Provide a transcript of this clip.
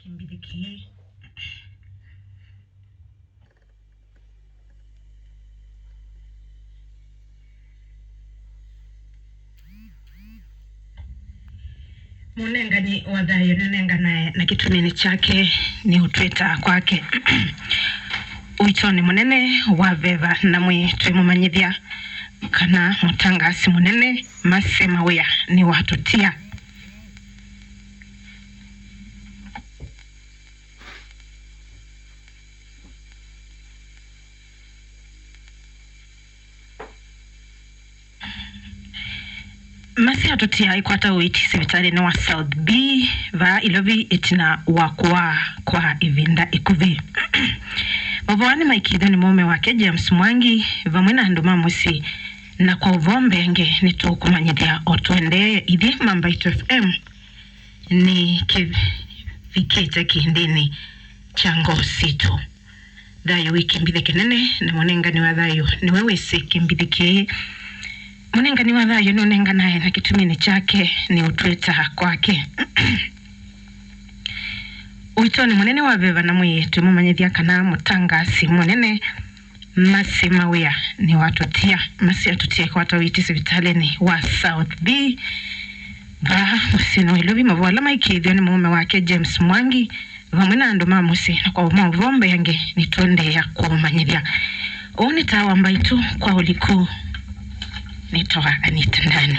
kimbidiki munengani wa thayo nunenga naye na kitumini chake ni utweta kwake uitoni munene wa veva na mwi twimumanyithia kana mutangasi munene masema wea ni watutia masi atutia ikwata uiti sivitali ni wa South B va ilovi itina wakua kwa ivinda ikuvi mavawani maikidha ni mume wake James Mwangi vamwena handuma musi na kwa uvombe nge nitu kumanyithia otuende idhi Mambaito FM ni vikita kindini chango sito dhayo wiki mbidhe kinene na mwenenga ni wa dhayo ni wewe si kimbidhiki munenga ni wa thayo nunenga naye na kitumini chake ni utweta kwake uitoni munene wa veva na mwi twimumanyithia kana mutangasi munene masema wea ni watutia masi atutia kwa tawiti sivitaleni wa South B ba musino ilovi mavwala maikithio ni mume wake James Mwangi vamwena anduma musi na kwa umavombe yange ni tuende ya kumanyithia unitawa Mbaitu kwa uliku nitoa Anita Ndano.